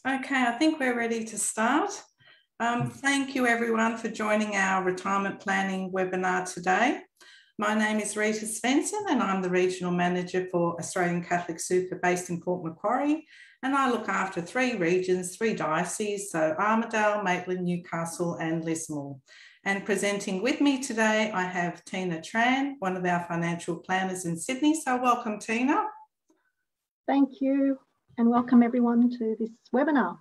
Okay, I think we're ready to start. Thank you everyone for joining our retirement planning webinar today. My name is Rita Svensson and I'm the Regional Manager for Australian Catholic Super based in Port Macquarie, and I look after 3 regions, 3 dioceses, so Armidale, Maitland, Newcastle and Lismore. And presenting with me today, I have Tina Tran, one of our financial planners in Sydney. So welcome, Tina. Thank you, and welcome everyone to this webinar.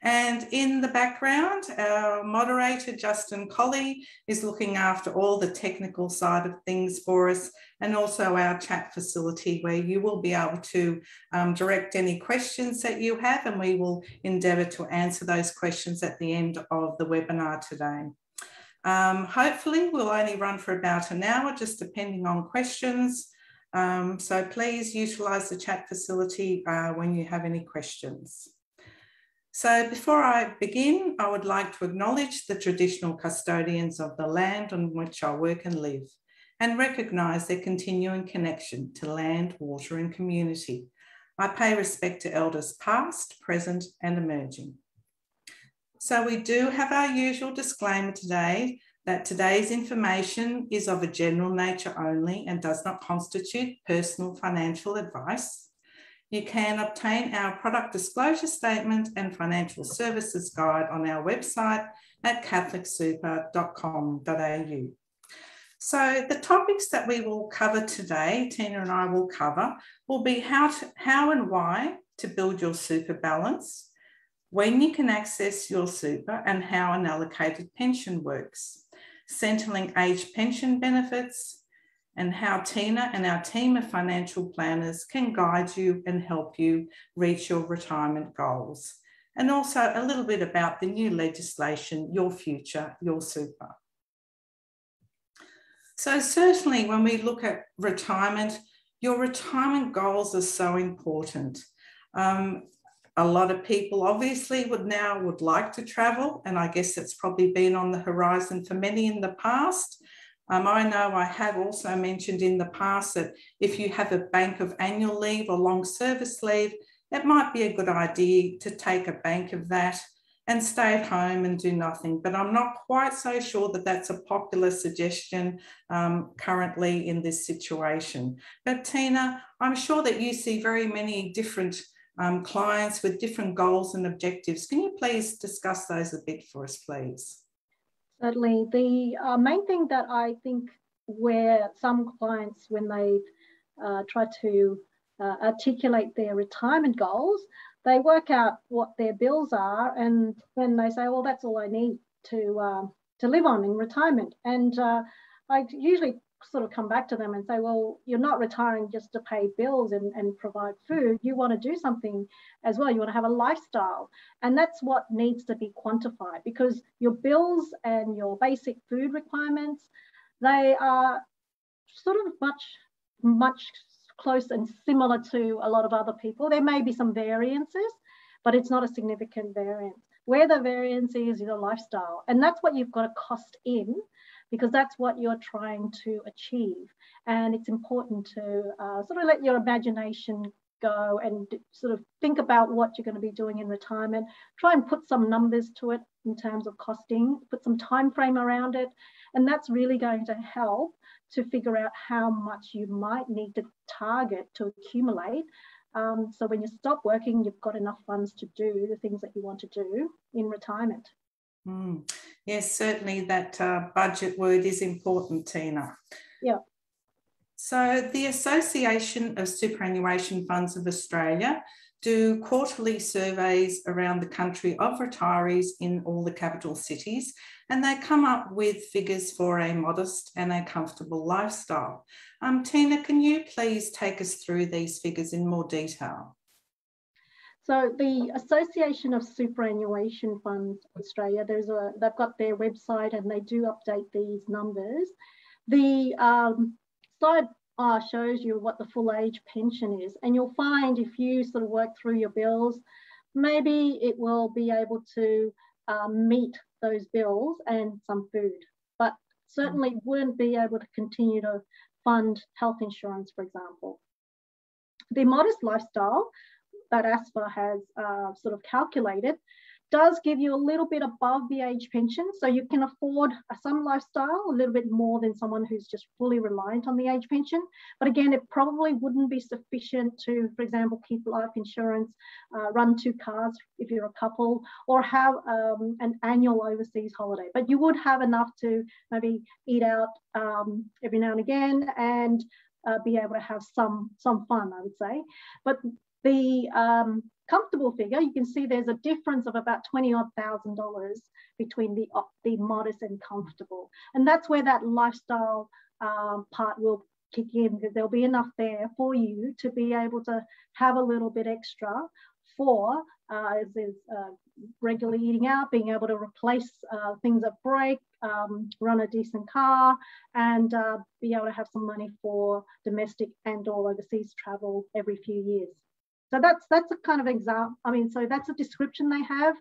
And in the background, our moderator, Justin Colley, is looking after all the technical side of things for us, and also our chat facility where you will be able to direct any questions that you have, and we will endeavour to answer those questions at the end of the webinar today. Hopefully, we'll only run for about an hour, just depending on questions. So please utilise the chat facility when you have any questions. So before I begin, I would like to acknowledge the traditional custodians of the land on which I work and live, and recognise their continuing connection to land, water and community. I pay respect to elders past, present and emerging. So we do have our usual disclaimer today that today's information is of a general nature only and does not constitute personal financial advice. You can obtain our product disclosure statement and financial services guide on our website at catholicsuper.com.au. So the topics that we will cover today, Tina and I will cover, will be how and why to build your super balance, when you can access your super and how an allocated pension works, Centrelink Age Pension benefits, and how Tina and our team of financial planners can guide you and help you reach your retirement goals. And also a little bit about the new legislation, Your Future, Your Super. So certainly when we look at retirement, your retirement goals are so important. A lot of people obviously would like to travel, and I guess it's probably been on the horizon for many in the past. I know I have also mentioned in the past that if you have a bank of annual leave or long service leave, it might be a good idea to take a bank of that and stay at home and do nothing. But I'm not quite so sure that that's a popular suggestion currently in this situation. But Tina, I'm sure that you see very many different clients with different goals and objectives. Can you please discuss those a bit for us, please? Certainly. The main thing that I think where some clients, when they try to articulate their retirement goals, they work out what their bills are, and then they say, well, that's all I need to live on in retirement. And I usually sort of come back to them and say, well, you're not retiring just to pay bills and provide food. You want to do something as well. You want to have a lifestyle. And that's what needs to be quantified, because your bills and your basic food requirements, they are sort of much close and similar to a lot of other people. There may be some variances, but it's not a significant variance. Where the variance is your lifestyle. And that's what you've got to cost in, because that's what you're trying to achieve. And it's important to sort of let your imagination go and sort of think about what you're going to be doing in retirement. Try and put some numbers to it in terms of costing, put some time frame around it. And that's really going to help to figure out how much you might need to target to accumulate. So when you stop working, you've got enough funds to do the things that you want to do in retirement. Yes, certainly that budget word is important, Tina. Yeah. So the Association of Superannuation Funds of Australia do quarterly surveys around the country of retirees in all the capital cities, and they come up with figures for a modest and a comfortable lifestyle. Tina, can you please take us through these figures in more detail? So the Association of Superannuation Funds Australia, they've got their website and they do update these numbers. The slide shows you what the full age pension is, and you'll find if you sort of work through your bills, maybe it will be able to meet those bills and some food, but certainly wouldn't be able to continue to fund health insurance, for example. The modest lifestyle that Aspar has sort of calculated does give you a little bit above the age pension. So you can afford some lifestyle a little bit more than someone who's just fully reliant on the age pension. But again, it probably wouldn't be sufficient to, for example, keep life insurance, run 2 cars if you're a couple, or have an annual overseas holiday. But you would have enough to maybe eat out every now and again and be able to have some fun, I would say. But the comfortable figure, you can see there's a difference of about $20,000 between the modest and comfortable. And that's where that lifestyle part will kick in, because there'll be enough there for you to be able to have a little bit extra for regularly eating out, being able to replace things that break, run a decent car, and be able to have some money for domestic and or overseas travel every few years. So that's a kind of example. I mean, so that's a description they have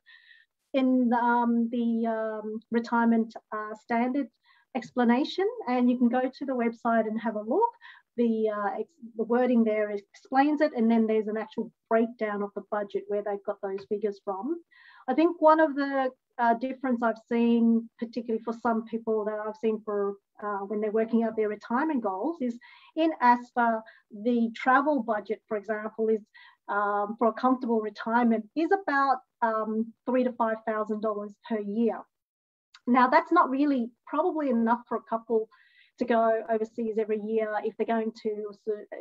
in the retirement standard explanation, and you can go to the website and have a look. The wording there explains it, and then there's an actual breakdown of the budget where they've got those figures from. I think one of the difference I've seen, particularly for some people that I've seen for when they're working out their retirement goals, is in Aspar, the travel budget, for example, is for a comfortable retirement is about $3,000 to $5,000 per year. Now, that's not really probably enough for a couple to go overseas every year if they're going to,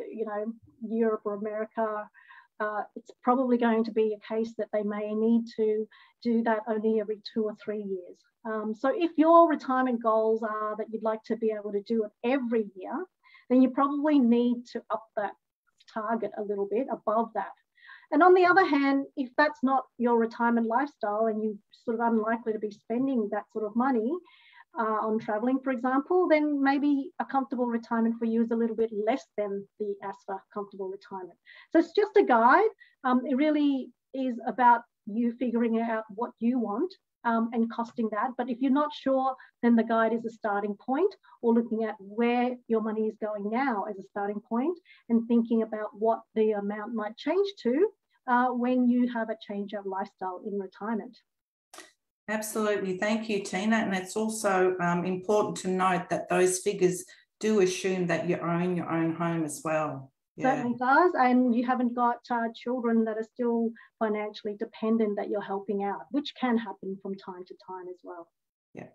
you know, Europe or America. It's probably going to be a case that they may need to do that only every 2 or 3 years. So if your retirement goals are that you'd like to be able to do it every year, then you probably need to up that target a little bit above that. And on the other hand, if that's not your retirement lifestyle and you're sort of unlikely to be spending that sort of money on traveling, for example, then maybe a comfortable retirement for you is a little bit less than the Aspar comfortable retirement. So it's just a guide. It really is about you figuring out what you want and costing that. But if you're not sure, then the guide is a starting point, or looking at where your money is going now as a starting point and thinking about what the amount might change to when you have a change of lifestyle in retirement. Absolutely. Thank you, Tina. And it's also important to note that those figures do assume that you own your own home as well. Yeah. Certainly does. And you haven't got children that are still financially dependent that you're helping out, which can happen from time to time as well. Yeah.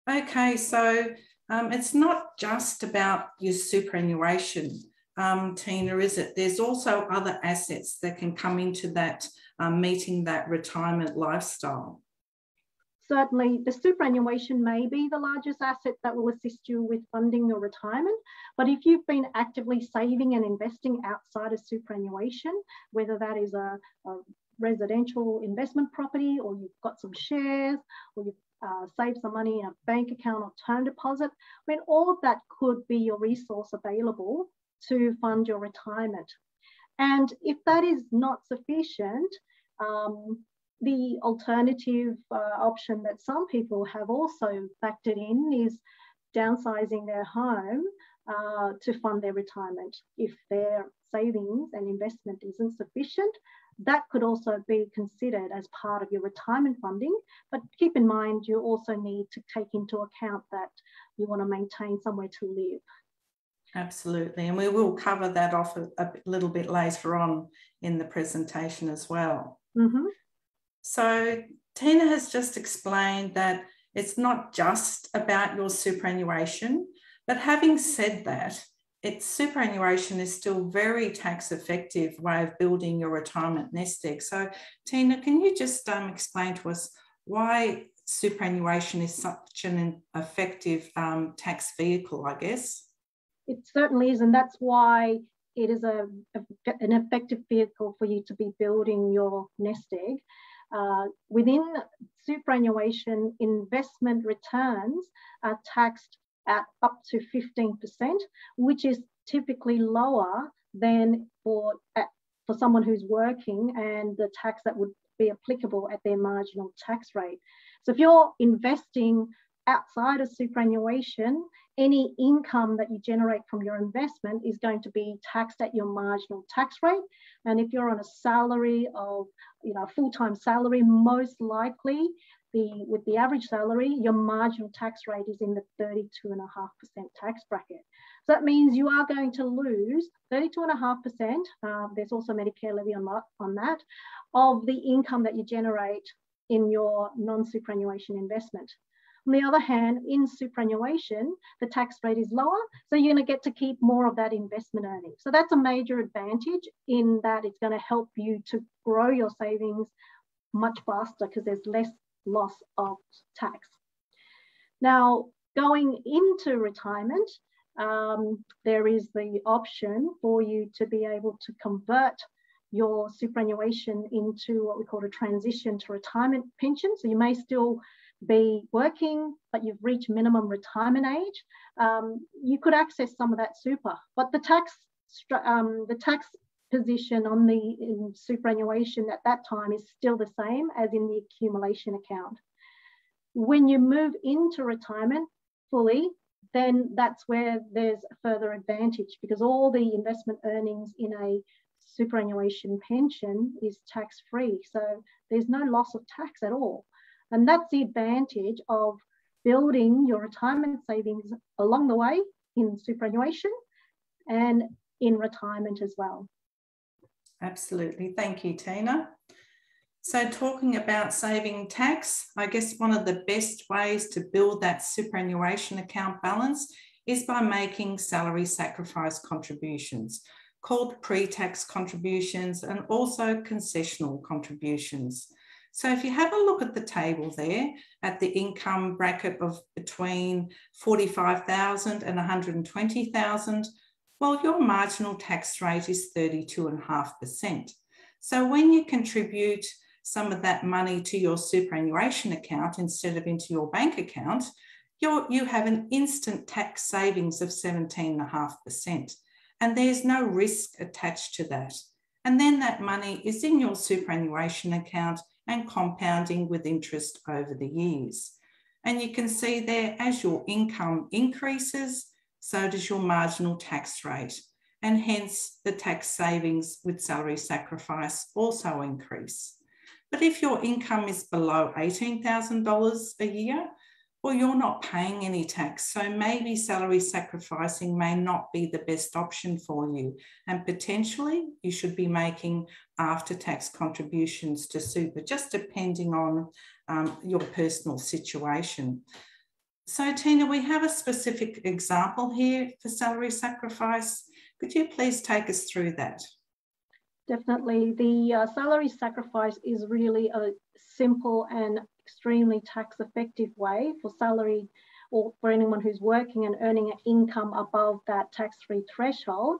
Okay, so it's not just about your superannuation, Tina, is it? There's also other assets that can come into that, meeting that retirement lifestyle. Certainly, the superannuation may be the largest asset that will assist you with funding your retirement. But if you've been actively saving and investing outside of superannuation, whether that is a residential investment property, or you've got some shares, or you've saved some money in a bank account or term deposit, I mean, all of that could be your resource available to fund your retirement. And if that is not sufficient, the alternative option that some people have also factored in is downsizing their home to fund their retirement. If their savings and investment isn't sufficient, that could also be considered as part of your retirement funding. But keep in mind, you also need to take into account that you want to maintain somewhere to live. Absolutely. And we will cover that off a little bit later on in the presentation as well. Mm-hmm. So Tina has just explained that it's not just about your superannuation, but having said that, superannuation is still a very tax effective way of building your retirement nest egg. So Tina, can you just explain to us why superannuation is such an effective tax vehicle, I guess? It certainly is, and that's why it is an effective vehicle for you to be building your nest egg. Within superannuation, investment returns are taxed at up to 15%, which is typically lower than for someone who's working, and the tax that would be applicable at their marginal tax rate. So if you're investing outside of superannuation, any income that you generate from your investment is going to be taxed at your marginal tax rate. And if you're on a salary of, full-time salary, most likely with the average salary, your marginal tax rate is in the 32.5% tax bracket. So that means you are going to lose 32.5%. There's also Medicare levy on that, of the income that you generate in your non-superannuation investment. On the other hand, in superannuation, the tax rate is lower, so you're going to get to keep more of that investment earnings. So that's a major advantage in that it's going to help you to grow your savings much faster because there's less loss of tax. Now, going into retirement, there is the option for you to be able to convert your superannuation into what we call a transition to retirement pension. So you may still be working, but you've reached minimum retirement age. You could access some of that super, but the tax position on in superannuation at that time is still the same as in the accumulation account. When you move into retirement fully, then that's where there's a further advantage because all the investment earnings in a superannuation pension is tax-free. So there's no loss of tax at all. And that's the advantage of building your retirement savings along the way in superannuation and in retirement as well. Absolutely. Thank you, Tina. So talking about saving tax, I guess one of the best ways to build that superannuation account balance is by making salary sacrifice contributions, called pre-tax contributions and also concessional contributions. So if you have a look at the table there at the income bracket of between 45,000 and 120,000, well, your marginal tax rate is 32.5%. So when you contribute some of that money to your superannuation account instead of into your bank account, you have an instant tax savings of 17.5%. And there's no risk attached to that. And then that money is in your superannuation account and compounding with interest over the years. And you can see there, as your income increases, so does your marginal tax rate. And hence the tax savings with salary sacrifice also increase. But if your income is below $18,000 a year, well, you're not paying any tax. So maybe salary sacrificing may not be the best option for you. And potentially you should be making after-tax contributions to super, just depending on your personal situation. So Tina, we have a specific example here for salary sacrifice. Could you please take us through that? Definitely. The salary sacrifice is really a simple and extremely tax effective way for salary or for anyone who's working and earning an income above that tax-free threshold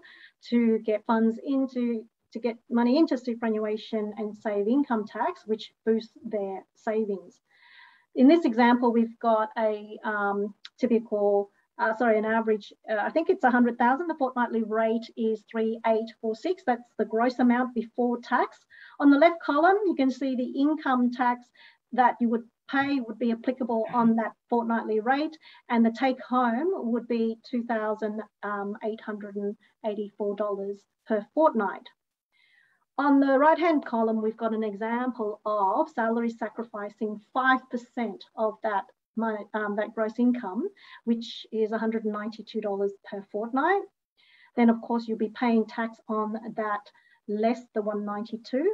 to get funds to get money into superannuation and save income tax, which boosts their savings. In this example, we've got a an average, I think it's 100,000. The fortnightly rate is 3,846. That's the gross amount before tax. On the left column, you can see the income tax that you would pay would be applicable on that fortnightly rate, and the take home would be $2,884 per fortnight. On the right-hand column, we've got an example of salary sacrificing 5% of that money, that gross income, which is $192 per fortnight. Then, of course, you'll be paying tax on that less the $192.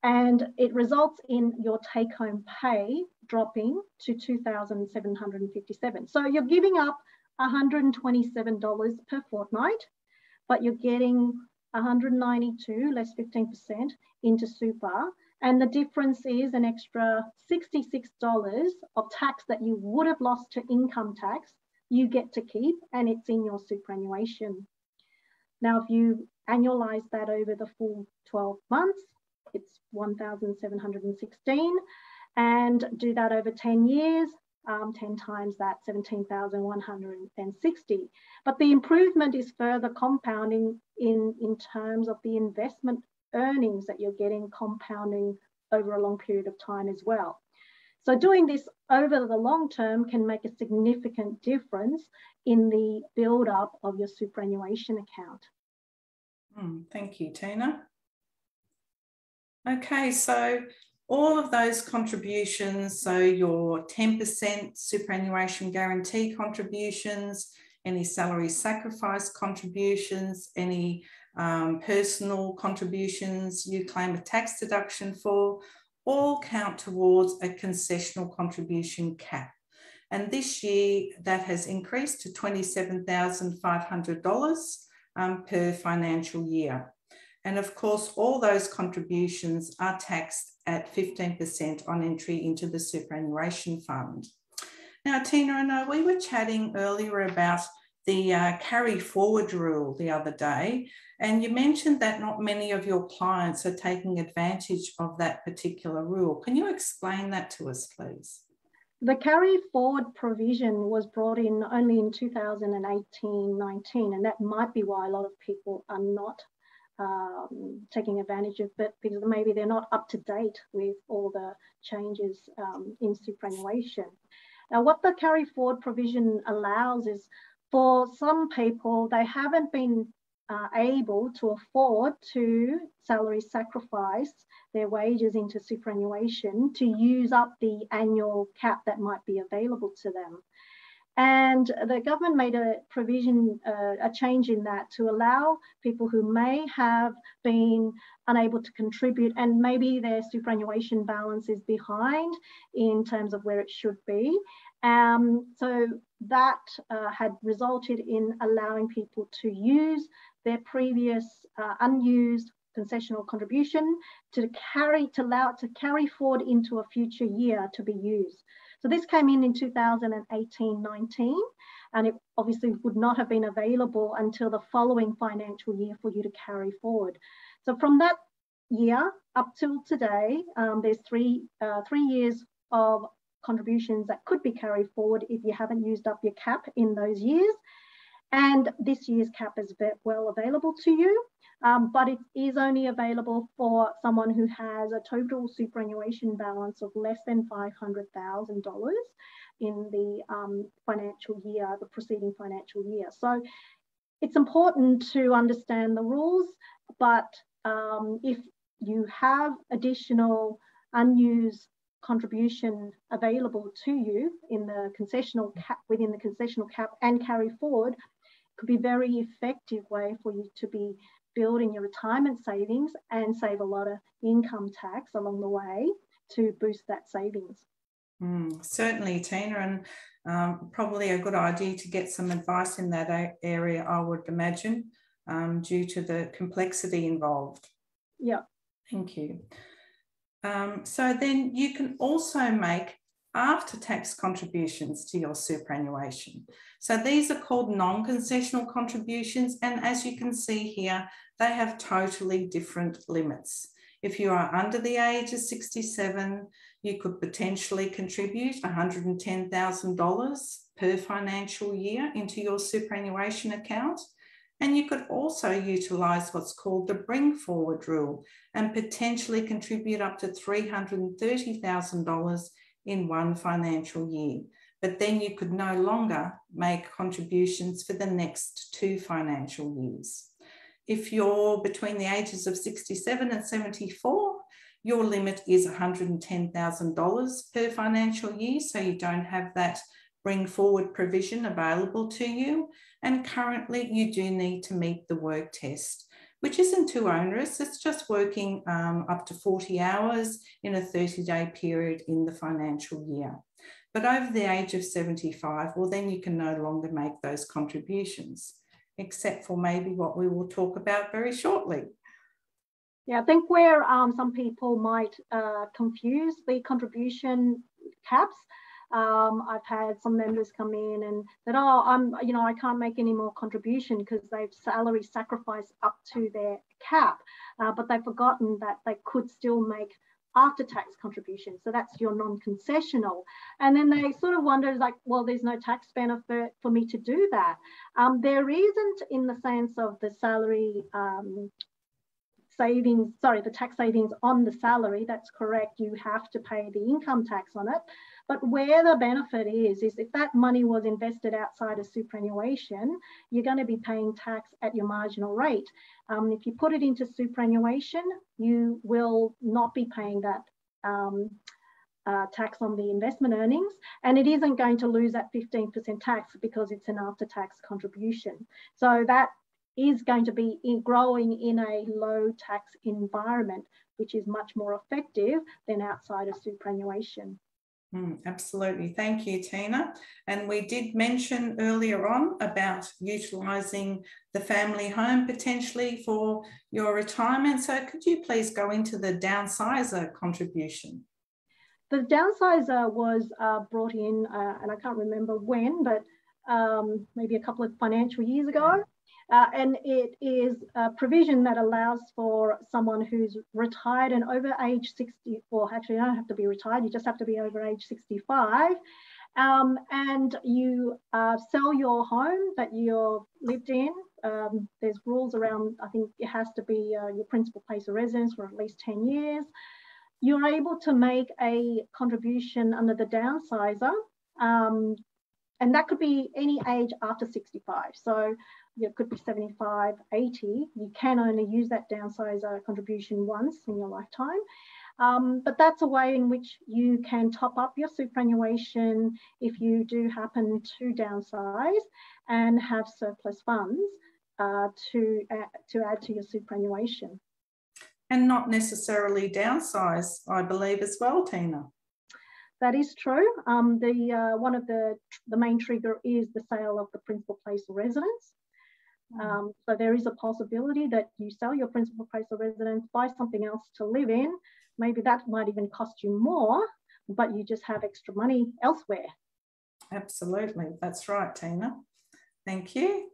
And it results in your take-home pay dropping to $2,757. So you're giving up $127 per fortnight, but you're getting $192 less 15% into super. And the difference is an extra $66 of tax that you would have lost to income tax, you get to keep, and it's in your superannuation. Now, if you annualize that over the full 12 months, it's 1,716, and do that over 10 years, 10 times that, 17,160. But the improvement is further compounding in terms of the investment earnings that you're getting compounding over a long period of time as well. So doing this over the long term can make a significant difference in the build-up of your superannuation account. Thank you, Tina. Okay, so all of those contributions, so your 10% superannuation guarantee contributions, any salary sacrifice contributions, any personal contributions you claim a tax deduction for, all count towards a concessional contribution cap. And this year that has increased to $27,500 per financial year. And of course, all those contributions are taxed at 15% on entry into the superannuation fund. Now, Tina, I know we were chatting earlier about the carry forward rule the other day, and you mentioned that not many of your clients are taking advantage of that particular rule. Can you explain that to us, please? The carry forward provision was brought in only in 2018-19, and that might be why a lot of people are not taking advantage of it, because maybe they're not up to date with all the changes in superannuation. Now, what the carry forward provision allows is, for some people, they haven't been able to afford to salary sacrifice their wages into superannuation to use up the annual cap that might be available to them. And the government made a provision, a change in that, to allow people who may have been unable to contribute and maybe their superannuation balance is behind in terms of where it should be. So that had resulted in allowing people to use their previous unused concessional contribution to allow it to carry forward into a future year to be used. So this came in 2018-19, and it obviously would not have been available until the following financial year for you to carry forward. So from that year up till today, there's three years of contributions that could be carried forward if you haven't used up your cap in those years. And this year's cap is well available to you, but it is only available for someone who has a total superannuation balance of less than $500,000 in the financial year, the preceding financial year. So it's important to understand the rules, but if you have additional unused contribution available to you in the concessional cap, within the concessional cap, and carry forward, could be a very effective way for you to be building your retirement savings and save a lot of income tax along the way to boost that savings. Certainly, Tina, and probably a good idea to get some advice in that area, I would imagine, due to the complexity involved. Yeah. Thank you. So then you can also make after-tax contributions to your superannuation. So these are called non-concessional contributions, and as you can see here, they have totally different limits. If you are under the age of 67, you could potentially contribute $110,000 per financial year into your superannuation account. And you could also utilise what's called the bring forward rule and potentially contribute up to $330,000 in one financial year. But then you could no longer make contributions for the next 2 financial years. If you're between the ages of 67 and 74, your limit is $110,000 per financial year, so you don't have that bring forward provision available to you. And currently you do need to meet the work test, which isn't too onerous. It's just working up to 40 hours in a 30-day period in the financial year. But over the age of 75, well, then you can no longer make those contributions, except for maybe what we will talk about very shortly. Yeah, I think where some people might confuse the contribution caps. I've had some members come in and said, "Oh, I can't make any more contribution because they've salary sacrificed up to their cap, but they've forgotten that they could still make after-tax contributions. So that's your non-concessional." And then they sort of wonder, like, well, there's no tax benefit for me to do that. There isn't, in the sense of the salary savings, sorry, the tax savings on the salary, that's correct, you have to pay the income tax on it. But where the benefit is if that money was invested outside of superannuation, you're going to be paying tax at your marginal rate. If you put it into superannuation, you will not be paying that tax on the investment earnings, and it isn't going to lose that 15% tax because it's an after-tax contribution. So that is going to be growing in a low tax environment, which is much more effective than outside of superannuation. Absolutely. Thank you, Tina. And we did mention earlier on about utilising the family home potentially for your retirement. So could you please go into the downsizer contribution? The downsizer was brought in, and I can't remember when, but maybe a couple of financial years ago. And it is a provision that allows for someone who's retired and over age 60, or actually you don't have to be retired, you just have to be over age 65. And you sell your home that you've lived in. There's rules around, I think it has to be your principal place of residence for at least 10 years. You're able to make a contribution under the downsizer, and that could be any age after 65. So it could be 75, 80. You can only use that downsizer contribution once in your lifetime. But that's a way in which you can top up your superannuation if you do happen to downsize and have surplus funds to add to your superannuation. And not necessarily downsize, I believe, as well, Tina. That is true. One of the main trigger is the sale of the principal place of residence. So there is a possibility that you sell your principal place of residence, buy something else to live in. Maybe that might even cost you more, but you just have extra money elsewhere. Absolutely. That's right, Tina. Thank you.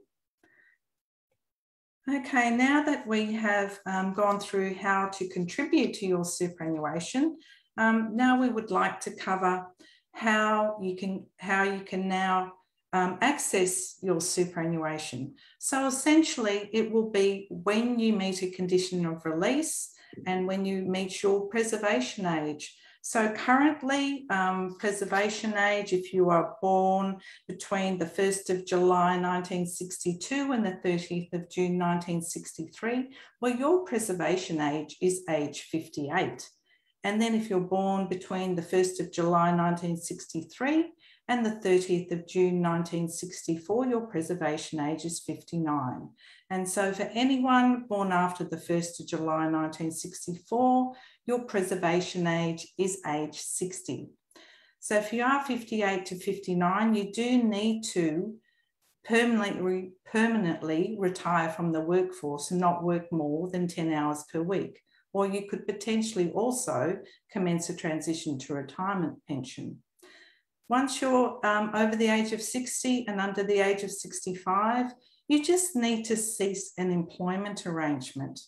Okay, now that we have gone through how to contribute to your superannuation, now we would like to cover how you can now access your superannuation. So essentially, it will be when you meet a condition of release and when you meet your preservation age. So currently, preservation age, if you are born between the 1st of July 1962 and the 30th of June 1963, well, your preservation age is age 58. And then if you're born between the 1st of July 1963 and the 30th of June 1964, your preservation age is 59. And so for anyone born after the 1st of July 1964, your preservation age is age 60. So if you are 58 to 59, you do need to permanently retire from the workforce and not work more than 10 hours per week. Or you could potentially also commence a transition to retirement pension. Once you're over the age of 60 and under the age of 65, you just need to cease an employment arrangement.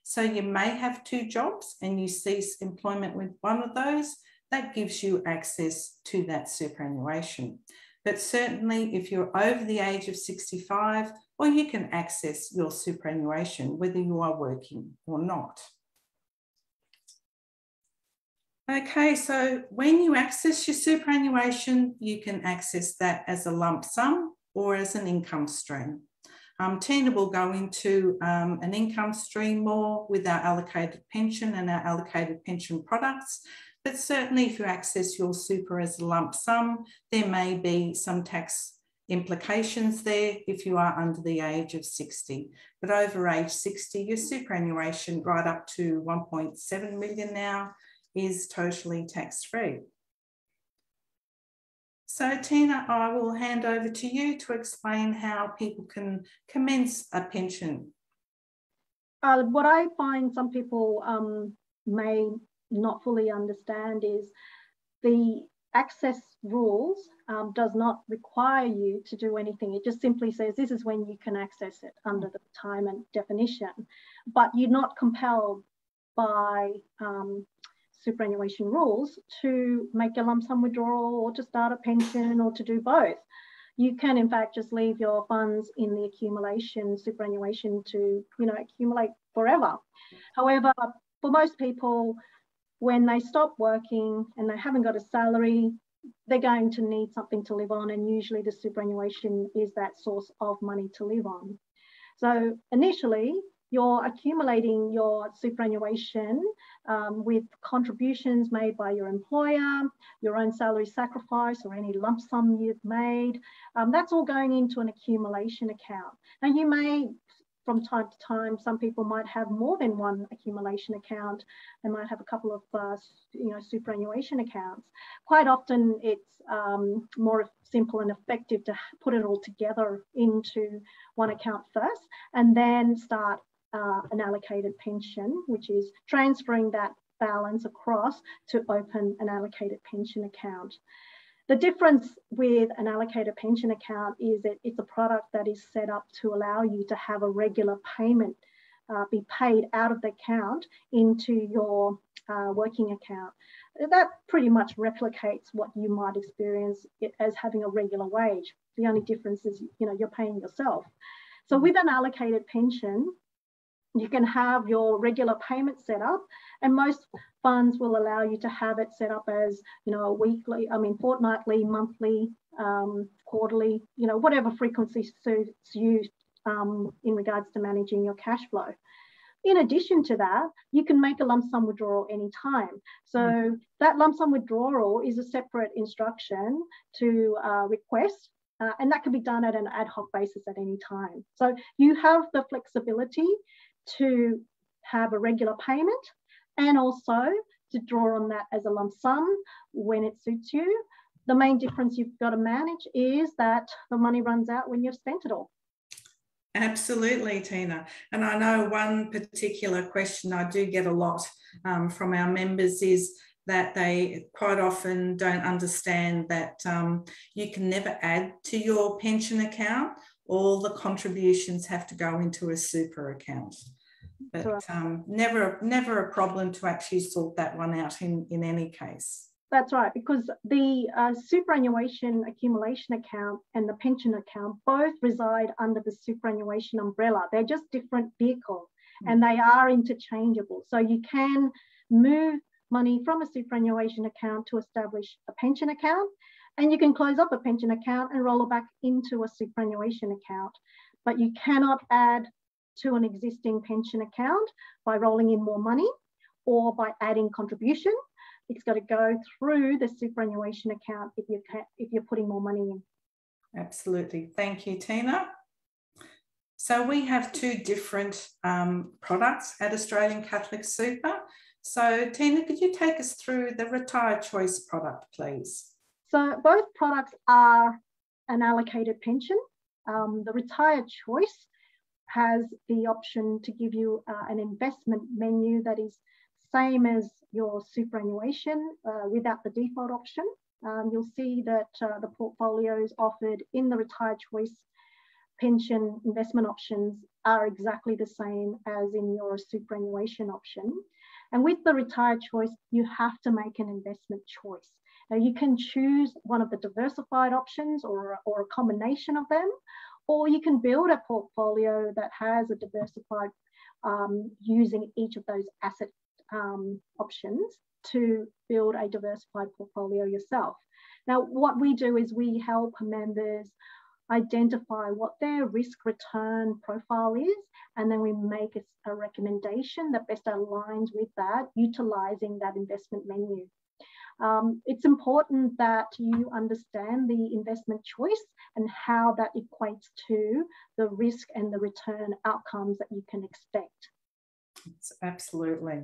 So you may have 2 jobs and you cease employment with one of those, that gives you access to that superannuation. But certainly if you're over the age of 65, well, you can access your superannuation whether you are working or not. Okay, so when you access your superannuation, you can access that as a lump sum or as an income stream. Tina will go into an income stream more with our allocated pension and our allocated pension products, but certainly if you access your super as a lump sum, there may be some tax implications there if you are under the age of 60. But over age 60, your superannuation right up to 1.7 million now is totally tax-free. So Tina, I will hand over to you to explain how people can commence a pension. What I find some people may not fully understand is the access rules does not require you to do anything. It just simply says this is when you can access it under the retirement definition, but you're not compelled by superannuation rules to make a lump sum withdrawal or to start a pension or to do both. You can in fact just leave your funds in the accumulation superannuation to accumulate forever. However, for most people, when they stop working and they haven't got a salary, they're going to need something to live on, and usually the superannuation is that source of money to live on. So initially, you're accumulating your superannuation with contributions made by your employer, your own salary sacrifice, or any lump sum you've made. That's all going into an accumulation account. Now, you may, from time to time, some people might have more than one accumulation account. They might have a couple of superannuation accounts. Quite often, it's more simple and effective to put it all together into one account first, and then start an allocated pension, which is transferring that balance across to open an allocated pension account. The difference with an allocated pension account is that it's a product that is set up to allow you to have a regular payment be paid out of the account into your working account. That pretty much replicates what you might experience as having a regular wage. The only difference is, you're paying yourself. So with an allocated pension, you can have your regular payment set up, and most funds will allow you to have it set up as, fortnightly, monthly, quarterly, whatever frequency suits you in regards to managing your cash flow. In addition to that, you can make a lump sum withdrawal anytime. So that lump sum withdrawal is a separate instruction to request, and that can be done at an ad hoc basis at any time. So you have the flexibility to have a regular payment and also to draw on that as a lump sum when it suits you. The main difference you've got to manage is that the money runs out when you've spent it all. Absolutely, Tina. And I know one particular question I do get a lot from our members is that they quite often don't understand that you can never add to your pension account. All the contributions have to go into a super account. But never a problem to actually sort that one out in any case. That's right, because the superannuation accumulation account and the pension account both reside under the superannuation umbrella. They're just different vehicles and they are interchangeable. So you can move money from a superannuation account to establish a pension account, and you can close up a pension account and roll it back into a superannuation account. But you cannot add to an existing pension account by rolling in more money or by adding contribution. It's got to go through the superannuation account if you're putting more money in. Absolutely. Thank you, Tina. So we have two different products at Australian Catholic Super. So Tina, could you take us through the Retire Choice product, please? So both products are an allocated pension. The Retire Choice has the option to give you an investment menu that is same as your superannuation without the default option. You'll see that the portfolios offered in the Retire Choice pension investment options are exactly the same as in your superannuation option. And with the Retire Choice, you have to make an investment choice. Now, you can choose one of the diversified options or a combination of them, or you can build a portfolio that has a diversified using each of those asset options to build a diversified portfolio yourself. Now, what we do is we help members identify what their risk return profile is, and then we make a recommendation that best aligns with that, utilising that investment menu. It's important that you understand the investment choice and how that equates to the risk and the return outcomes that you can expect. Absolutely.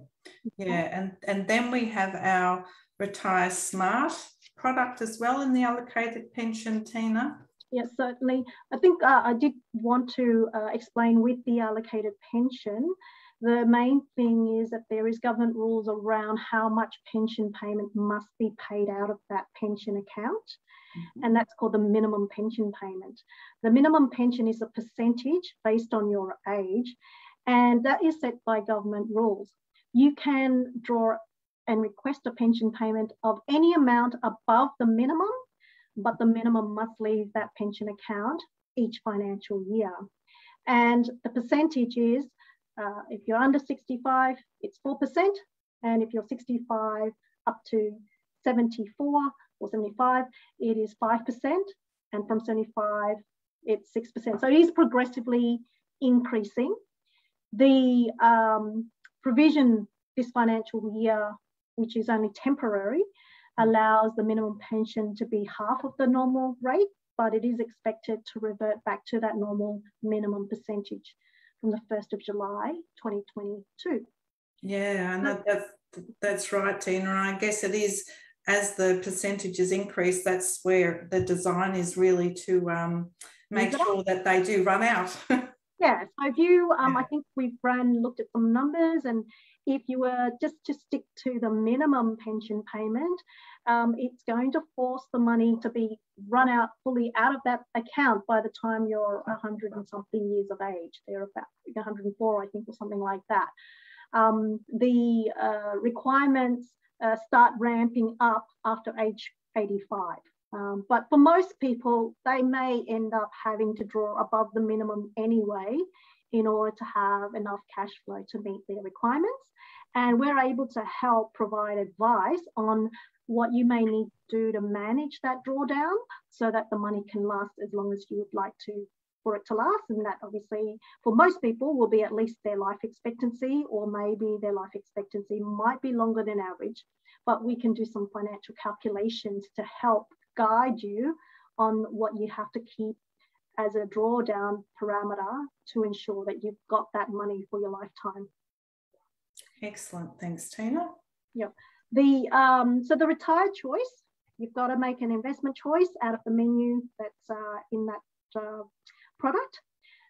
Yeah, and then we have our Retire Smart product as well in the allocated pension, Tina. Yes, certainly. I think I did want to explain with the allocated pension, the main thing is that there is government rules around how much pension payment must be paid out of that pension account. And that's called the minimum pension payment. The minimum pension is a percentage based on your age, and that is set by government rules. You can draw and request a pension payment of any amount above the minimum, but the minimum must leave that pension account each financial year. And the percentage is if you're under 65, it's 4%. And if you're 65 up to 74 or 75, it is 5%. And from 75, it's 6%. So it is progressively increasing. The provision this financial year, which is only temporary, allows the minimum pension to be half of the normal rate, but it is expected to revert back to that normal minimum percentage from the 1st of July 2022. Yeah, and that's right, Tina. I guess it is, as the percentages increase, that's where the design is really to make sure that they do run out. Yeah, so if you, I think we've looked at some numbers, and if you were just to stick to the minimum pension payment, it's going to force the money to be run out fully out of that account by the time you're 100 and something years of age. They're about 104, I think, or something like that. The requirements start ramping up after age 85. But for most people, they may end up having to draw above the minimum anyway in order to have enough cash flow to meet their requirements. And we're able to help provide advice on what you may need to do to manage that drawdown so that the money can last as long as you would like for it to last. And that obviously for most people will be at least their life expectancy, or maybe their life expectancy might be longer than average, but we can do some financial calculations to help guide you on what you have to keep as a drawdown parameter to ensure that you've got that money for your lifetime. Excellent, thanks, Tina. Yep. So the retired choice, you've got to make an investment choice out of the menu that's in that product.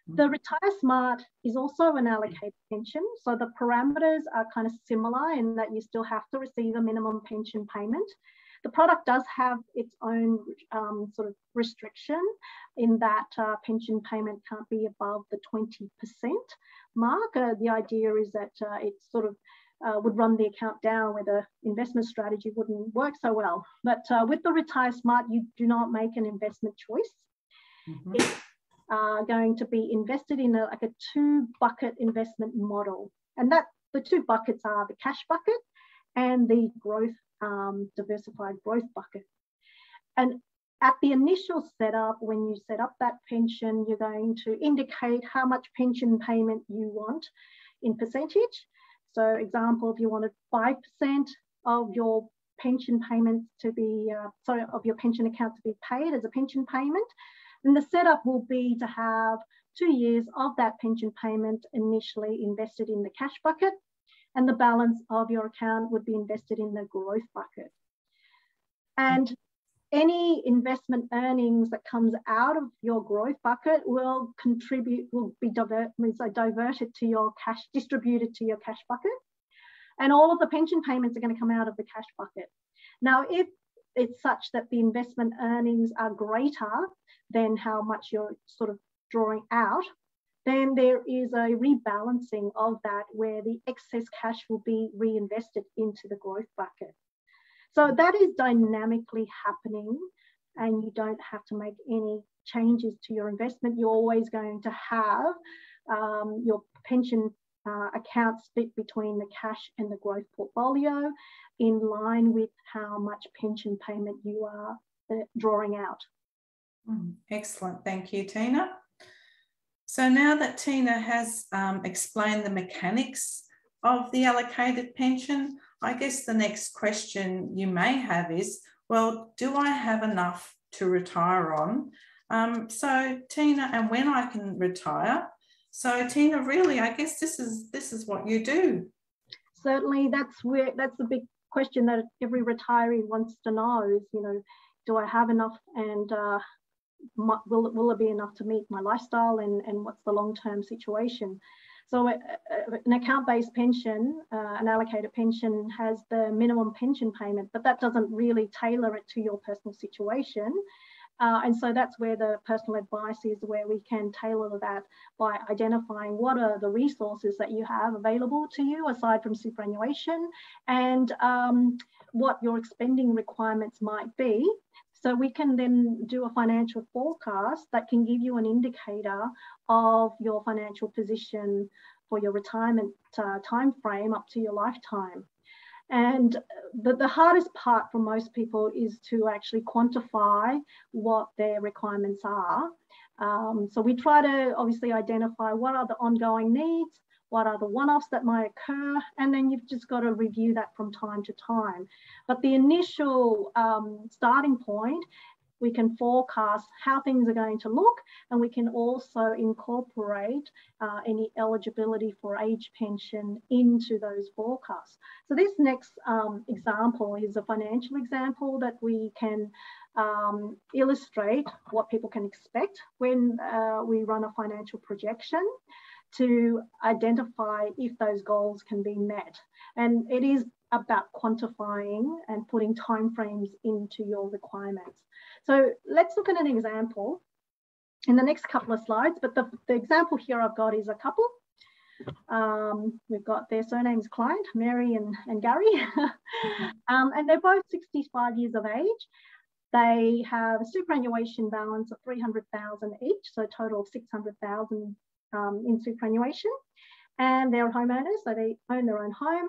The Retire Smart is also an allocated pension. So the parameters are kind of similar in that you still have to receive a minimum pension payment. The product does have its own sort of restriction in that pension payment can't be above the 20% mark. The idea is that it sort of would run the account down where the investment strategy wouldn't work so well. But with the Retire Smart, you do not make an investment choice. Mm-hmm. It's going to be invested in a 2-bucket investment model. And that the 2 buckets are the cash bucket and the growth diversified growth bucket. And at the initial setup, when you set up that pension, you're going to indicate how much pension payment you want in percentage. So example, if you wanted 5% of your pension payments to be, of your pension account to be paid as a pension payment, then the setup will be to have 2 years of that pension payment initially invested in the cash bucket, and the balance of your account would be invested in the growth bucket. And any investment earnings that comes out of your growth bucket will be diverted to your cash, distributed to your cash bucket. And all of the pension payments are going to come out of the cash bucket. Now, if it's such that the investment earnings are greater than how much you're sort of drawing out, then there is a rebalancing of that where the excess cash will be reinvested into the growth bucket. So that is dynamically happening, and you don't have to make any changes to your investment. You're always going to have your pension account split between the cash and the growth portfolio in line with how much pension payment you are drawing out. Excellent. Thank you, Tina. So now that Tina has explained the mechanics of the allocated pension, I guess the next question you may have is, well, do I have enough to retire on? So Tina, and when I can retire? So Tina, really, I guess this is what you do. Certainly, that's the big question that every retiree wants to know is, do I have enough, and will it be enough to meet my lifestyle, and what's the long-term situation? So an account-based pension, an allocated pension, has the minimum pension payment, but that doesn't really tailor it to your personal situation. And so that's where the personal advice is, where we can tailor that by identifying what are the resources that you have available to you aside from superannuation, and what your spending requirements might be. So we can then do a financial forecast that can give you an indicator of your financial position for your retirement time frame up to your lifetime. And the hardest part for most people is to actually quantify what their requirements are. So we try to obviously identify what are the ongoing needs, what are the one-offs that might occur, and then you've just got to review that from time to time. But the initial starting point, we can forecast how things are going to look, and we can also incorporate any eligibility for age pension into those forecasts. So this next example is a financial example that we can illustrate what people can expect when we run a financial projection to identify if those goals can be met. And it is about quantifying and putting timeframes into your requirements. So let's look at an example in the next couple of slides, but the example here I've got is a couple. We've got their surnames client, Mary and Gary, and they're both 65 years of age. They have a superannuation balance of 300,000 each, so a total of 600,000 in superannuation, and they're homeowners, so they own their own home.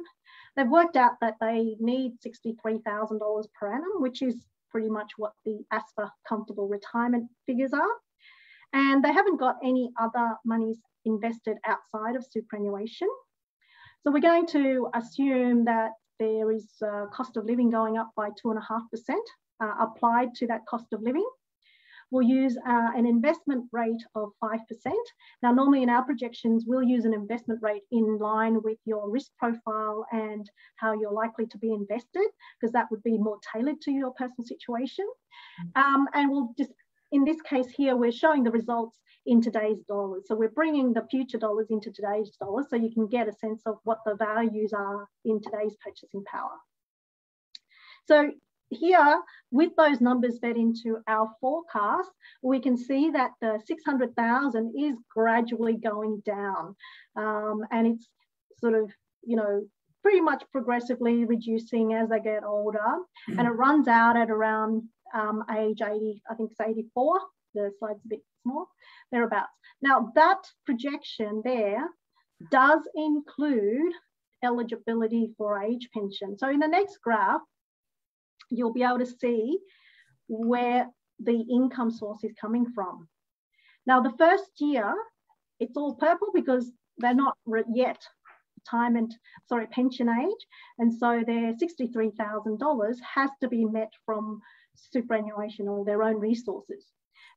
They've worked out that they need $63,000 per annum, which is pretty much what the Aspar comfortable retirement figures are. And they haven't got any other monies invested outside of superannuation. So we're going to assume that there is a cost of living going up by 2.5% applied to that cost of living. We'll use an investment rate of 5%. Now, normally in our projections, we'll use an investment rate in line with your risk profile and how you're likely to be invested, because that would be more tailored to your personal situation. And we'll just, in this case here, we're showing the results in today's dollars. So we're bringing the future dollars into today's dollars so you can get a sense of what the values are in today's purchasing power. So here, with those numbers fed into our forecast, we can see that the 600,000 is gradually going down, and it's sort of, you know, pretty much progressively reducing as they get older, and it runs out at around age 80, I think it's 84. The slide's a bit small, thereabouts. Now, that projection there does include eligibility for age pension. So in the next graph, you'll be able to see where the income source is coming from. Now, the first year, it's all purple because they're not yet pension age. And so their $63,000 has to be met from superannuation or their own resources.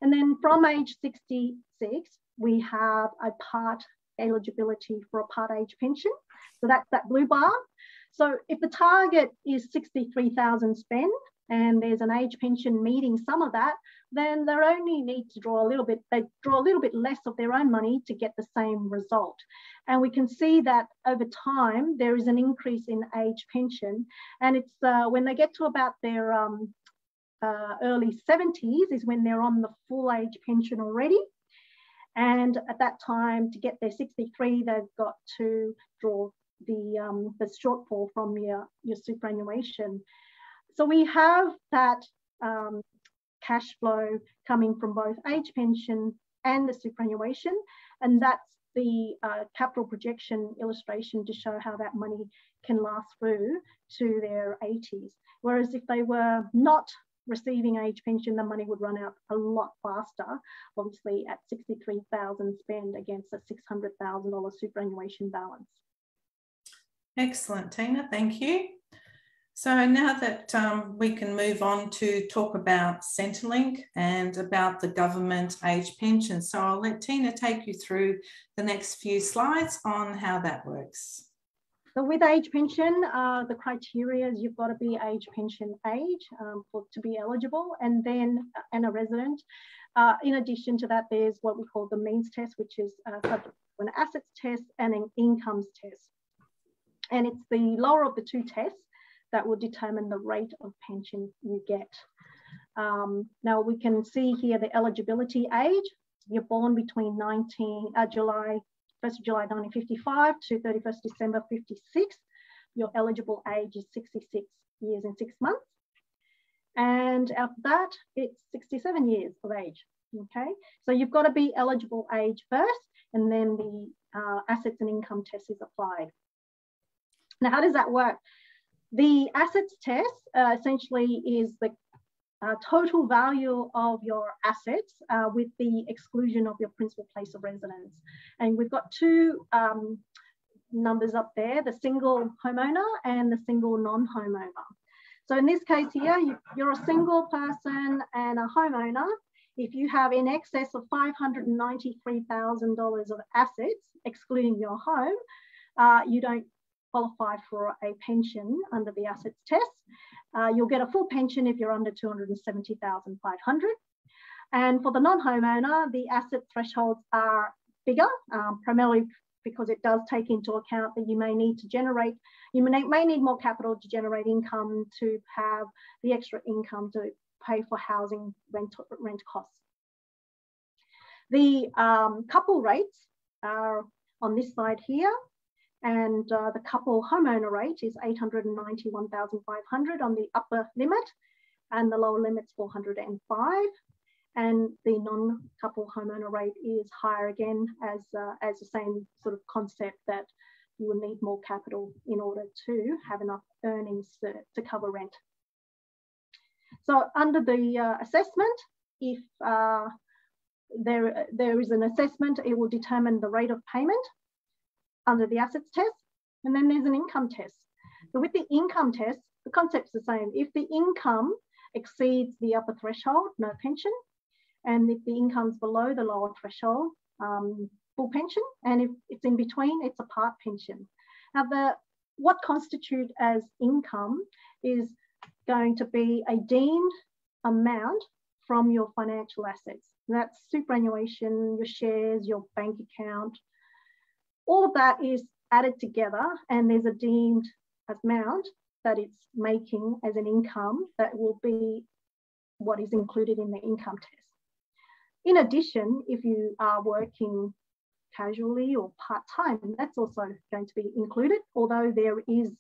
And then from age 66, we have a part eligibility for a part age pension. So that's that blue bar. So if the target is 63,000 spend and there's an age pension meeting some of that, then they only need to draw a little bit, they draw a little bit less of their own money to get the same result. And we can see that over time, there is an increase in age pension. And it's when they get to about their early 70s is when they're on the full age pension already. And at that time, to get their 63, they've got to draw the shortfall from your superannuation. So we have that cash flow coming from both age pension and the superannuation, and that's the capital projection illustration to show how that money can last through to their 80s. Whereas if they were not receiving age pension, the money would run out a lot faster, obviously at 63,000 spend against a $600,000 superannuation balance. Excellent, Tina, thank you. So now that we can move on to talk about Centrelink and about the government age pension. So I'll let Tina take you through the next few slides on how that works. So with age pension, the criteria is you've got to be age pension age to be eligible, and then a resident. In addition to that, there's what we call the means test, which is subject to an assets test and an incomes test. And it's the lower of the two tests that will determine the rate of pension you get. Now we can see here the eligibility age. You're born between 1st of July 1955 to 31st December 56. Your eligible age is 66 years and 6 months. And after that, it's 67 years of age. Okay, so you've got to be eligible age first, and then assets and income test is applied. Now, how does that work? The assets test essentially is the total value of your assets with the exclusion of your principal place of residence. And we've got two numbers up there, the single homeowner and the single non-homeowner. So in this case here, you're a single person and a homeowner. If you have in excess of $593,000 of assets, excluding your home, you don't qualify for a pension under the assets test. You'll get a full pension if you're under $270,500. And for the non-homeowner, the asset thresholds are bigger, primarily because it does take into account that you may need to generate, you may need more capital to generate income to have the extra income to pay for housing rent costs. The couple rates are on this side here, and the couple homeowner rate is $891,500 on the upper limit, and the lower limit's $405. And the non-couple homeowner rate is higher again, as the same sort of concept that you will need more capital in order to have enough earnings to cover rent. So under the assessment, if there is an assessment, it will determine the rate of payment under the assets test, and then there's an income test. So with the income test, the concept's the same. If the income exceeds the upper threshold, no pension. And if the income's below the lower threshold, full pension. And if it's in between, it's a part pension. Now, what constitutes as income is going to be a deemed amount from your financial assets. And that's superannuation, your shares, your bank account. All of that is added together, and there's a deemed amount that it's making as an income that will be what is included in the income test. In addition, if you are working casually or part-time, that's also going to be included, although there is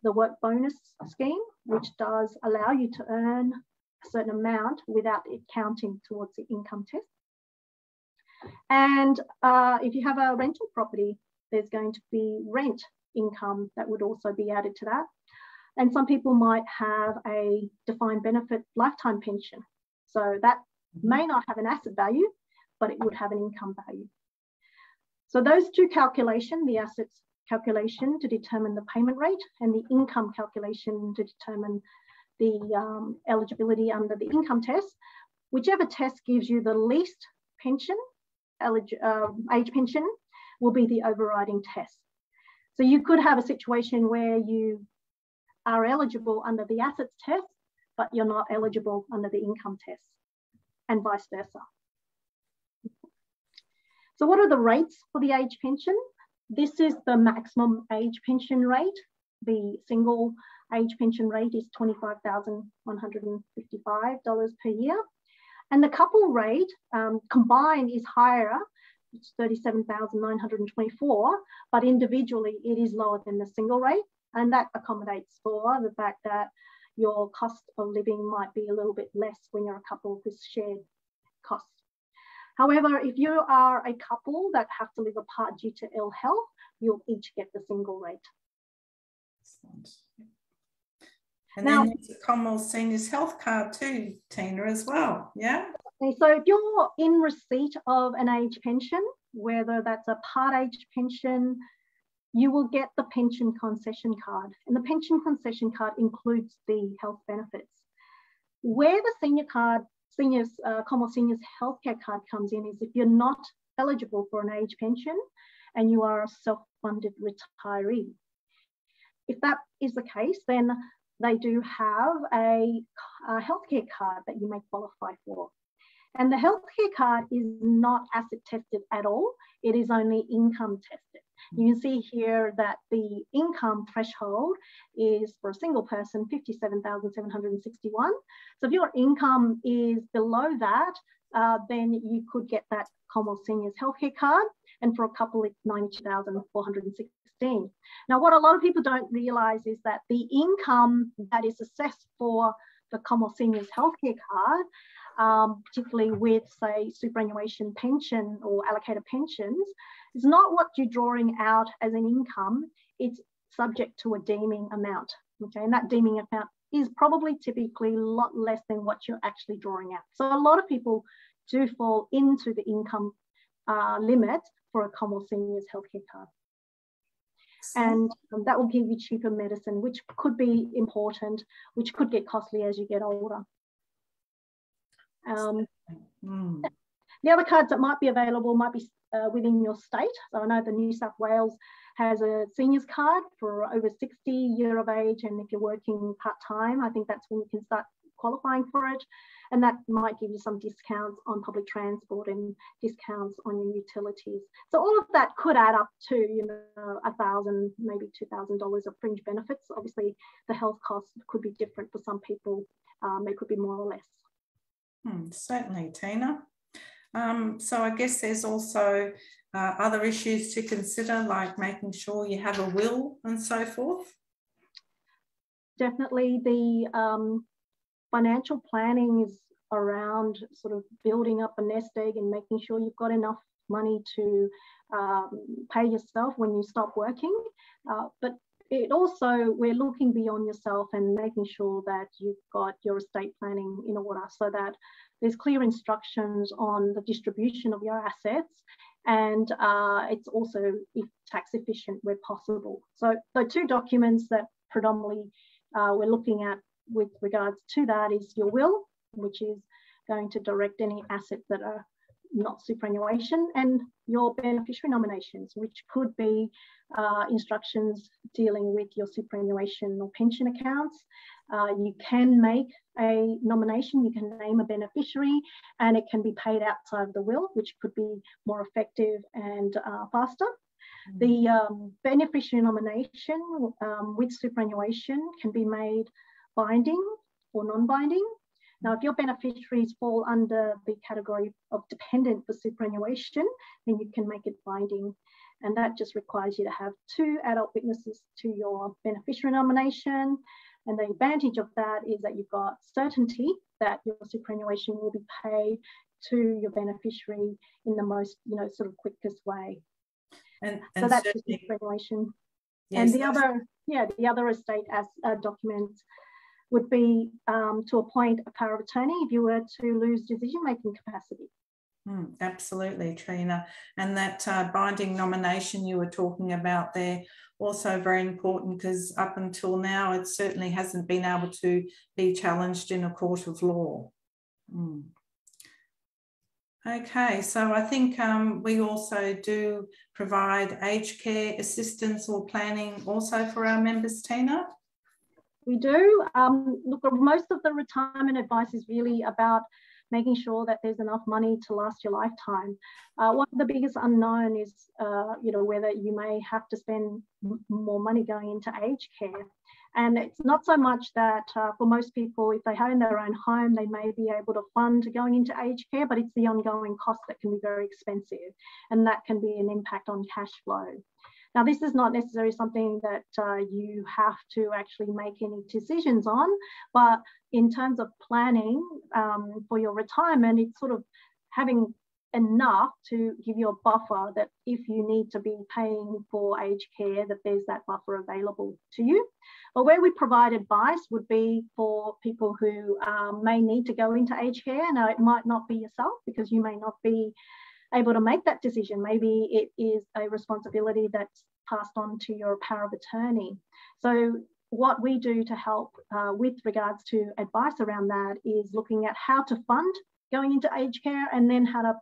the work bonus scheme, which does allow you to earn a certain amount without it counting towards the income test. And if you have a rental property, there's going to be rent income that would also be added to that. And some people might have a defined benefit lifetime pension. So that may not have an asset value, but it would have an income value. So those two calculations, the assets calculation to determine the payment rate and the income calculation to determine the eligibility under the income test, whichever test gives you the least pension, age pension, will be the overriding test. So you could have a situation where you are eligible under the assets test, but you're not eligible under the income test, and vice versa. So what are the rates for the age pension? This is the maximum age pension rate. The single age pension rate is $25,155 per year. And the couple rate combined is higher, it's $37,924, but individually it is lower than the single rate. And that accommodates for the fact that your cost of living might be a little bit less when you're a couple with shared costs. However, if you are a couple that have to live apart due to ill health, you'll each get the single rate. Excellent. And now, then there's a Commonwealth Seniors Health Card too, Tina, as well, yeah? So if you're in receipt of an age pension, whether that's a part age pension, you will get the pension concession card. And the pension concession card includes the health benefits. Where the Commonwealth Seniors Healthcare Card comes in is if you're not eligible for an age pension and you are a self-funded retiree. If that is the case, then they do have a healthcare card that you may qualify for. And the healthcare card is not asset tested at all. It is only income tested. You can see here that the income threshold is for a single person, $57,761. So if your income is below that, then you could get that Commonwealth Seniors Healthcare Card. And for a couple, it's $92,416. Now, what a lot of people don't realise is that the income that is assessed for the Commonwealth Seniors Healthcare Card, particularly with, say, superannuation pension or allocated pensions, It's not what you're drawing out as an income, it's subject to a deeming amount. Okay, and that deeming amount is probably typically a lot less than what you're actually drawing out. So a lot of people do fall into the income limit for a Commonwealth Seniors Healthcare card. And that will give you cheaper medicine, which could be important, which could get costly as you get older. The other cards that might be available might be within your state. So I know the New South Wales has a seniors card for over 60 year of age, and if you're working part-time, I think that's when you can start qualifying for it, and that might give you some discounts on public transport and discounts on your utilities. So all of that could add up to, you know, $1,000, maybe $2,000 of fringe benefits. Obviously, the health costs could be different for some people. They could be more or less. Certainly, Tina. So I guess there's also other issues to consider, like making sure you have a will and so forth. Definitely, the financial planning is around sort of building up a nest egg and making sure you've got enough money to pay yourself when you stop working. But it also, we're looking beyond yourself and making sure that you've got your estate planning in order so that there's clear instructions on the distribution of your assets, and it's also tax efficient where possible. So the two documents that predominantly we're looking at with regards to that is your will, which is going to direct any assets that are not superannuation, and your beneficiary nominations, which could be instructions dealing with your superannuation or pension accounts. You can make a nomination, you can name a beneficiary, and it can be paid outside of the will, which could be more effective and faster. The beneficiary nomination with superannuation can be made binding or non-binding. Now, if your beneficiaries fall under the category of dependent for superannuation, then you can make it binding. And that just requires you to have 2 adult witnesses to your beneficiary nomination. And the advantage of that is that you've got certainty that your superannuation will be paid to your beneficiary in the most, you know, sort of quickest way. And so that's the superannuation. Yes, and the other estate as documents would be to appoint a power of attorney if you were to lose decision-making capacity. Absolutely, Trina. And that binding nomination you were talking about there, also very important, because up until now, it certainly hasn't been able to be challenged in a court of law. Okay, so I think we also do provide aged care assistance or planning also for our members, Tina. We do. Look, most of the retirement advice is really about making sure that there's enough money to last your lifetime. One of the biggest unknown is, you know, whether you may have to spend more money going into aged care. And it's not so much that for most people, if they own their own home, they may be able to fund going into aged care, but it's the ongoing cost that can be very expensive. And that can be an impact on cash flow. Now, this is not necessarily something that you have to actually make any decisions on, but in terms of planning for your retirement, it's sort of having enough to give you a buffer that if you need to be paying for aged care, that there's that buffer available to you. But where we provide advice would be for people who may need to go into aged care. Now, it might not be yourself because you may not be able to make that decision. Maybe it is a responsibility that's passed on to your power of attorney. So what we do to help with regards to advice around that is looking at how to fund going into aged care, and then how to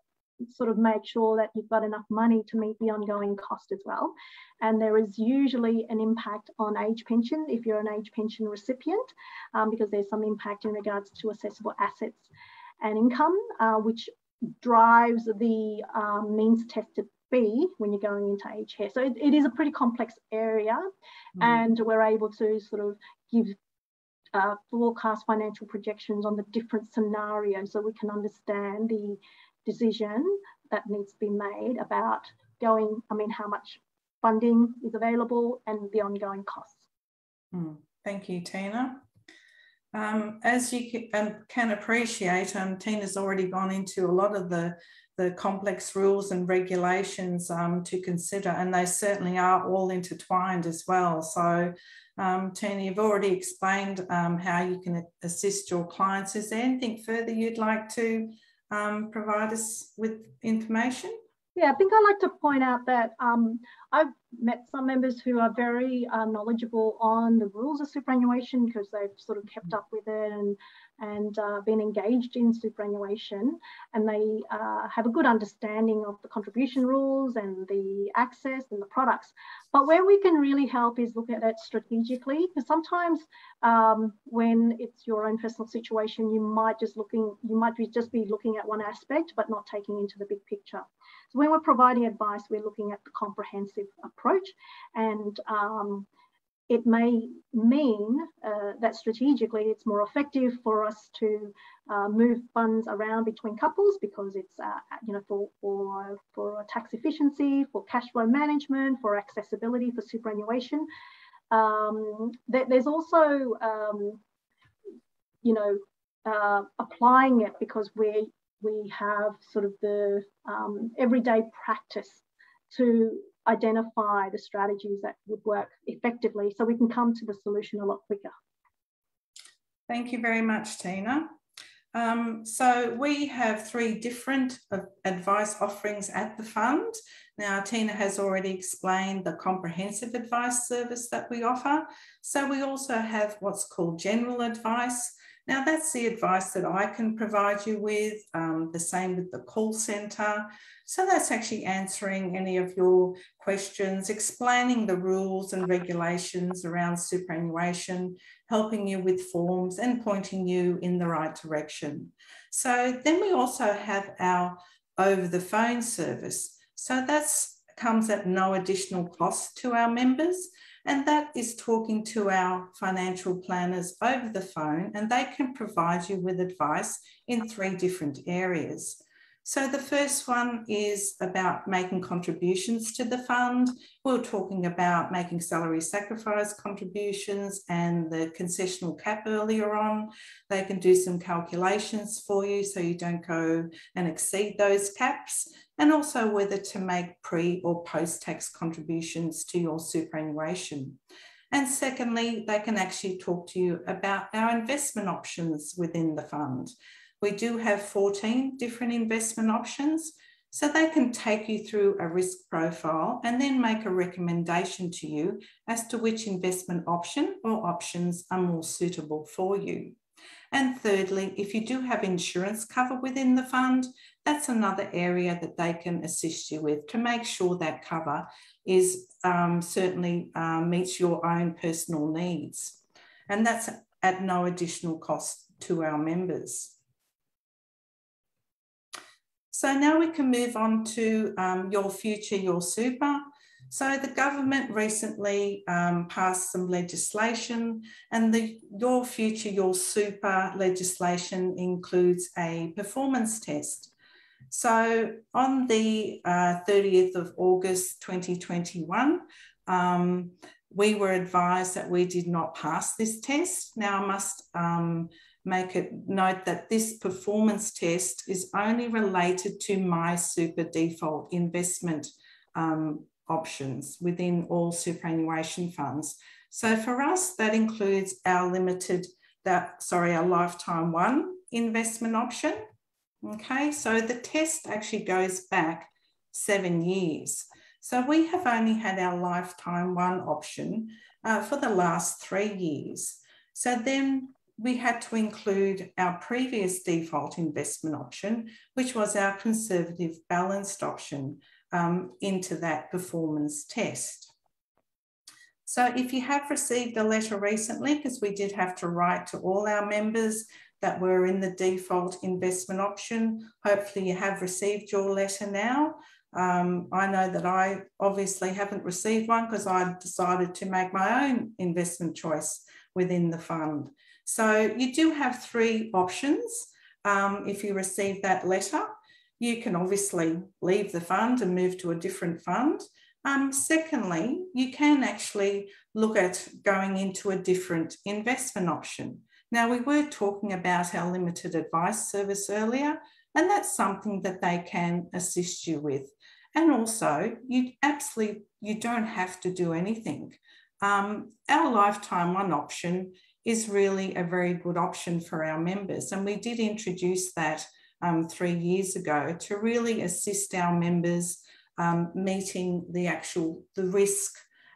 sort of make sure that you've got enough money to meet the ongoing cost as well. And there is usually an impact on age pension if you're an age pension recipient, because there's some impact in regards to assessable assets and income, which drives the means tested fee when you're going into aged care. So it is a pretty complex area, and we're able to sort of give forecast financial projections on the different scenarios so we can understand the decision that needs to be made about going, how much funding is available and the ongoing costs. Thank you, Tina. As you can appreciate, Tina's already gone into a lot of the complex rules and regulations to consider, and they certainly are all intertwined as well. So, Tina, you've already explained how you can assist your clients. Is there anything further you'd like to provide us with information? Yeah, I think I'd like to point out that I've met some members who are very knowledgeable on the rules of superannuation because they've sort of kept up with it and been engaged in superannuation, and they have a good understanding of the contribution rules and the access and the products. But where we can really help is look at it strategically, because sometimes when it's your own personal situation, you might just be looking at one aspect but not taking into the big picture. So when we're providing advice, we're looking at the comprehensive approach, and it may mean that strategically it's more effective for us to move funds around between couples because it's for tax efficiency, for cash flow management, for accessibility, for superannuation. There's also applying it because we have sort of the everyday practice to identify the strategies that would work effectively so we can come to the solution a lot quicker. Thank you very much, Tina. So we have 3 different advice offerings at the fund. Now, Tina has already explained the comprehensive advice service that we offer. So we also have what's called general advice. Now, that's the advice that I can provide you with, the same with the call centre. So that's actually answering any of your questions, explaining the rules and regulations around superannuation, helping you with forms and pointing you in the right direction. So then we also have our over the phone service. So that comes at no additional cost to our members. And that is talking to our financial planners over the phone, and they can provide you with advice in 3 different areas. So the first one is about making contributions to the fund. We were talking about making salary sacrifice contributions and the concessional cap earlier on. They can do some calculations for you so you don't go and exceed those caps, and also whether to make pre or post-tax contributions to your superannuation. And secondly, they can actually talk to you about our investment options within the fund. We do have 14 different investment options, so they can take you through a risk profile and then make a recommendation to you as to which investment option or options are more suitable for you. And thirdly, if you do have insurance cover within the fund, that's another area that they can assist you with to make sure that cover is certainly meets your own personal needs. And that's at no additional cost to our members. So now we can move on to Your Future, Your Super. So the government recently passed some legislation, and the Your Future, Your Super legislation includes a performance test. So on the 30th of August 2021, we were advised that we did not pass this test. Now I must make a note that this performance test is only related to my super default investment options within all superannuation funds. So for us, that includes our our lifetime one investment option. Okay, so the test actually goes back 7 years. So we have only had our lifetime one option for the last 3 years. So then we had to include our previous default investment option, which was our conservative balanced option, into that performance test. So if you have received a letter recently, because we did have to write to all our members that were in the default investment option, hopefully you have received your letter now. I know that I obviously haven't received one because I decided to make my own investment choice within the fund. So you do have 3 options if you receive that letter. You can obviously leave the fund and move to a different fund. Secondly, you can actually look at going into a different investment option. Now, we were talking about our limited advice service earlier, and that's something that they can assist you with. And also, you don't have to do anything. Our lifetime one option is really a very good option for our members, and we did introduce that 3 years ago to really assist our members meeting the risk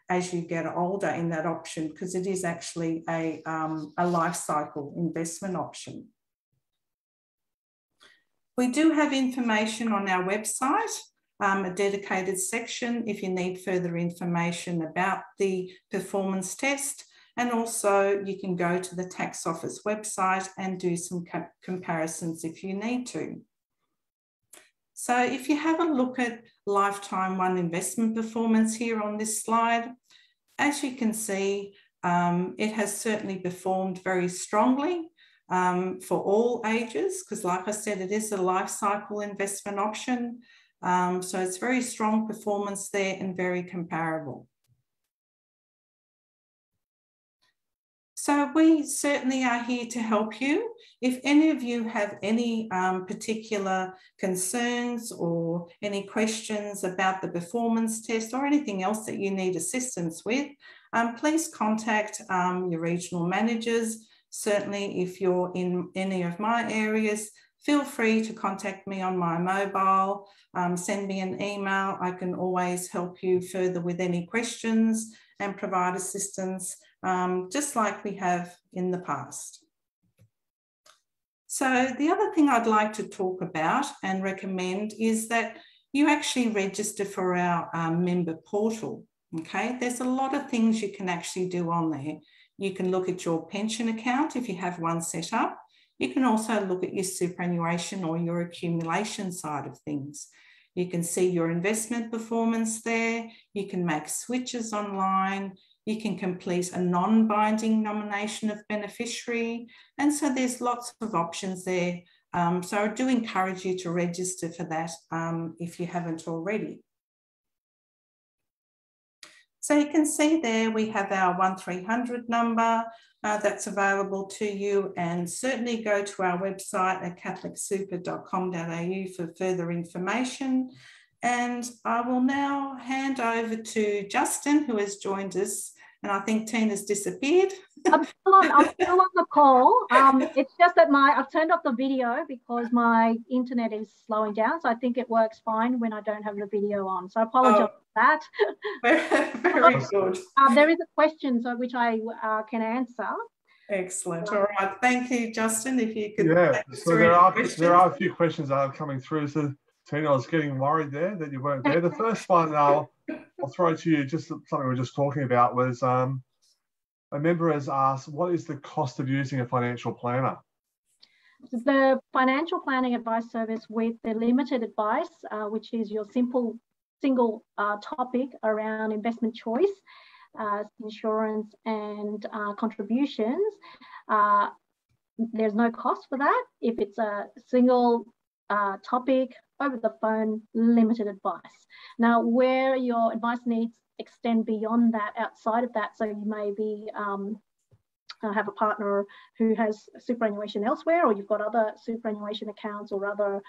as you get older in that option, because it is actually a life cycle investment option. We do have information on our website, a dedicated section if you need further information about the performance test. And also you can go to the tax office website and do some comparisons if you need to. So if you have a look at lifetime one investment performance here on this slide, as you can see, it has certainly performed very strongly for all ages, because like I said, it is a life cycle investment option. So it's very strong performance there and very comparable. So we certainly are here to help you. If any of you have any particular concerns or any questions about the performance test or anything else that you need assistance with, please contact your regional managers. Certainly, if you're in any of my areas, feel free to contact me on my mobile, send me an email. I can always help you further with any questions and provide assistance, just like we have in the past. So the other thing I'd like to talk about and recommend is that you actually register for our member portal, okay? There's a lot of things you can actually do on there. You can look at your pension account if you have one set up. You can also look at your superannuation or your accumulation side of things. You can see your investment performance there. You can make switches online. You can complete a non-binding nomination of beneficiary. And so there's lots of options there. So I do encourage you to register for that if you haven't already. So you can see there we have our 1300 number that's available to you, and certainly go to our website at catholicsuper.com.au for further information. And I will now hand over to Justin, who has joined us. And I think Tina's disappeared. I'm still on the call. It's just that I've turned off the video because my internet is slowing down. So I think it works fine when I don't have the video on. So I apologize for that. Very good. There is a question which I can answer. Excellent. All right. Thank you, Justin. If you could. Yeah. So there are a few questions that are coming through. So Tina, I was getting worried there that you weren't there. The first one I'll throw to you, just something we were just talking about, was a member has asked, what is the cost of using a financial planner? The financial planning advice service with the limited advice, which is your single topic around investment choice, insurance and contributions. There's no cost for that. If it's a single topic, over the phone, limited advice. Now, where your advice needs extend beyond that, outside of that, so you may be have a partner who has superannuation elsewhere, or you've got other superannuation accounts or other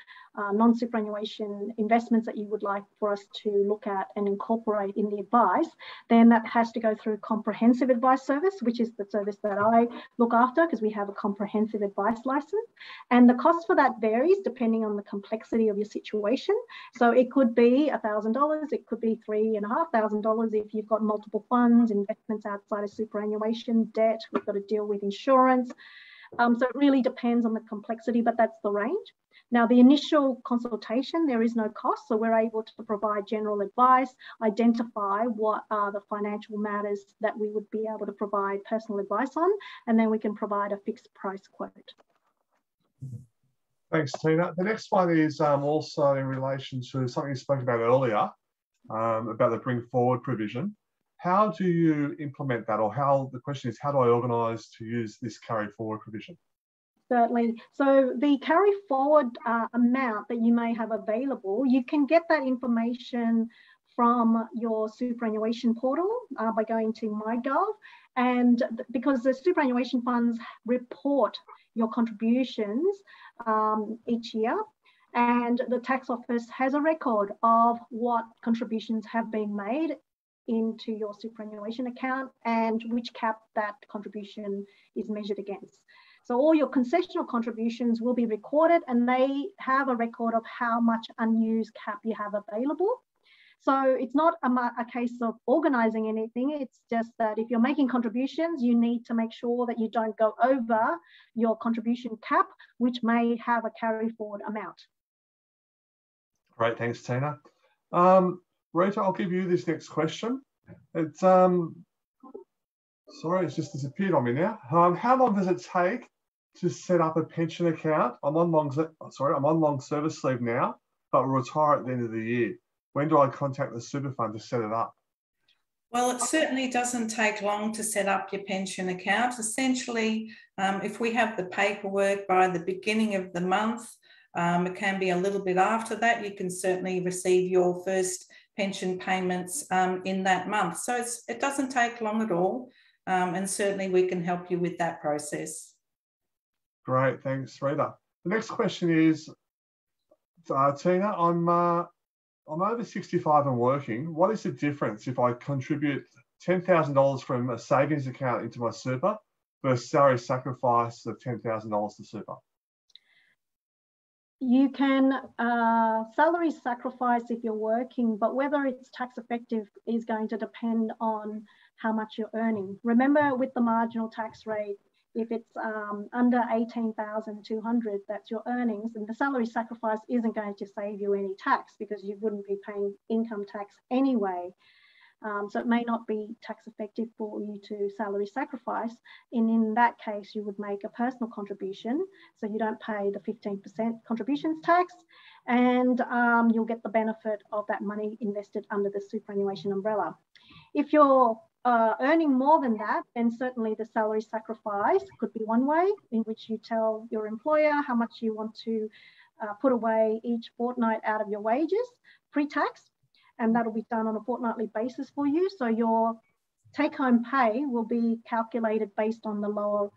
non-superannuation investments that you would like for us to look at and incorporate in the advice, then that has to go through comprehensive advice service, which is the service that I look after, because we have a comprehensive advice license. And the cost for that varies depending on the complexity of your situation. So it could be $1,000, it could be $3,500 if you've got multiple funds, investments outside of superannuation, debt, we've got to deal with insurance. So it really depends on the complexity, but that's the range. Now, the initial consultation, there is no cost, so we're able to provide general advice, identify what are the financial matters that we would be able to provide personal advice on, and then we can provide a fixed price quote. Thanks, Tina. The next one is also in relation to something you spoke about earlier, about the bring forward provision. How do you implement that, or the question is, how do I organise to use this carry forward provision? Certainly. So the carry forward amount that you may have available, you can get that information from your superannuation portal by going to MyGov, And because the superannuation funds report your contributions each year, and the tax office has a record of what contributions have been made into your superannuation account and which cap that contribution is measured against. So all your concessional contributions will be recorded, and they have a record of how much unused cap you have available. So it's not a case of organising anything. It's just that if you're making contributions, you need to make sure that you don't go over your contribution cap, which may have a carry forward amount. Great, thanks, Tina. Rita, I'll give you this next question. It's sorry, it's just disappeared on me now. How long does it take to set up a pension account? I'm on long service leave now, but will retire at the end of the year. When do I contact the super fund to set it up? Well, it certainly doesn't take long to set up your pension account. Essentially, if we have the paperwork by the beginning of the month, it can be a little bit after that. You can certainly receive your first pension payments in that month. So it doesn't take long at all. And certainly we can help you with that process. Great, thanks, Rita. The next question is, Tina, I'm over 65 and working. What is the difference if I contribute $10,000 from a savings account into my super versus salary sacrifice of $10,000 to super? You can salary sacrifice if you're working, but whether it's tax effective is going to depend on how much you're earning. Remember, with the marginal tax rate, if it's under 18,200, that's your earnings, and the salary sacrifice isn't going to save you any tax because you wouldn't be paying income tax anyway. So it may not be tax effective for you to salary sacrifice. And in that case, you would make a personal contribution. So you don't pay the 15% contributions tax, and you'll get the benefit of that money invested under the superannuation umbrella. If you're earning more than that, then certainly the salary sacrifice could be one way in which you tell your employer how much you want to put away each fortnight out of your wages pre-tax, and that'll be done on a fortnightly basis for you. So your take-home pay will be calculated based on the lower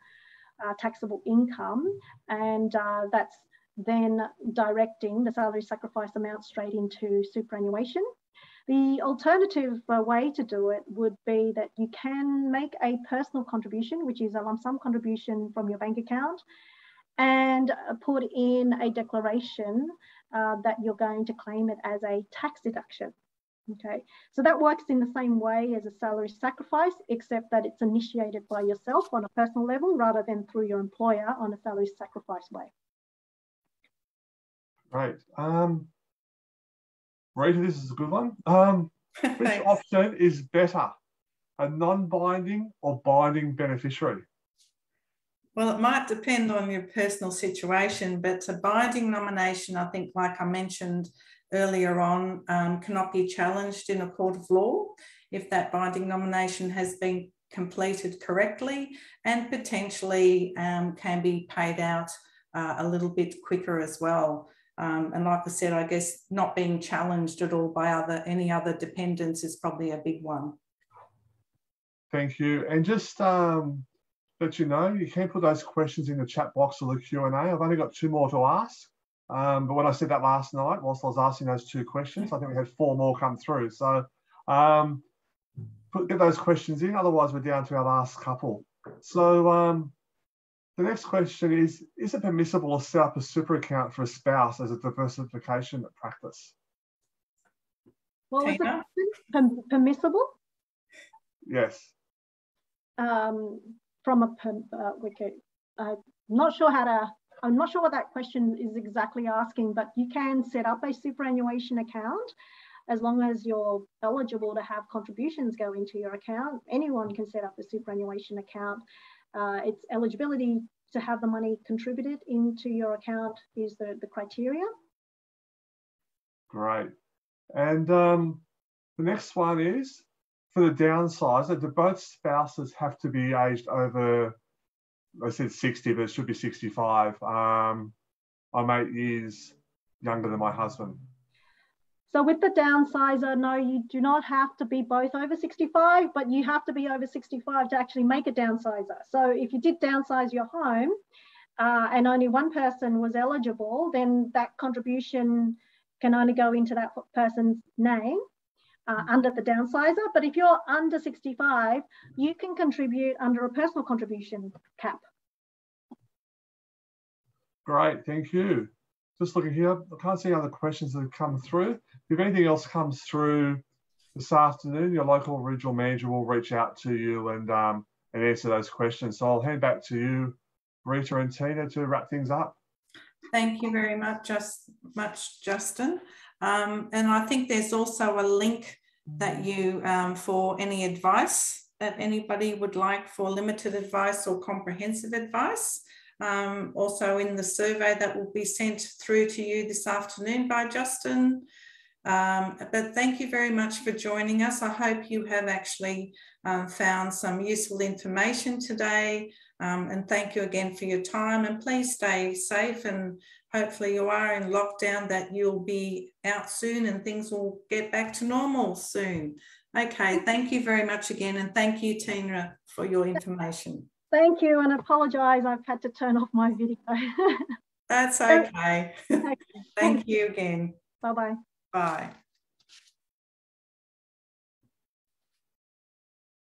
taxable income, and that's then directing the salary sacrifice amount straight into superannuation. The alternative way to do it would be that you can make a personal contribution, which is a lump sum contribution from your bank account, and put in a declaration that you're going to claim it as a tax deduction. Okay, so that works in the same way as a salary sacrifice, except that it's initiated by yourself on a personal level rather than through your employer on a salary sacrifice way. Right. Rita, this is a good one. Which option is better, a non-binding or binding beneficiary? Well, it might depend on your personal situation, but a binding nomination, I think, like I mentioned earlier on, cannot be challenged in a court of law if that binding nomination has been completed correctly, and potentially can be paid out a little bit quicker as well. And like I said, I guess not being challenged at all by any other dependents is probably a big one. Thank you. And just let you know, you can put those questions in the chat box or the Q&A. I've only got 2 more to ask. But when I said that last night, whilst I was asking those 2 questions, I think we had 4 more come through. So get those questions in, otherwise we're down to our last couple. So the next question is it permissible to set up a super account for a spouse as a diversification practice? Well, is it permissible? Yes. From a I'm not sure what that question is exactly asking, but you can set up a superannuation account as long as you're eligible to have contributions go into your account. Anyone can set up a superannuation account. It's eligibility to have the money contributed into your account is the criteria. Great. And the next one is, for the downsizer, do both spouses have to be aged over, I said 60, but it should be 65. I'm 8 years younger than my husband. So with the downsizer, no, you do not have to be both over 65, but you have to be over 65 to actually make a downsizer. So if you did downsize your home and only one person was eligible, then that contribution can only go into that person's name under the downsizer. But if you're under 65, you can contribute under a personal contribution cap. Great, thank you. Just looking here, I can't see other questions that have come through. If anything else comes through this afternoon, your local regional manager will reach out to you and answer those questions. So I'll hand back to you, Rita and Tina, to wrap things up. Thank you very much, Justin. And I think there's also a link that you, for any advice that anybody would like for limited advice or comprehensive advice. Also in the survey that will be sent through to you this afternoon by Justin. But thank you very much for joining us. I hope you have actually found some useful information today. And thank you again for your time, and please stay safe, and hopefully you are in lockdown, that you'll be out soon and things will get back to normal soon. Okay, thank you very much again, and thank you, Tina, for your information. Thank you, and apologise, I've had to turn off my video. That's okay. Thank you again. Bye-bye. Bye.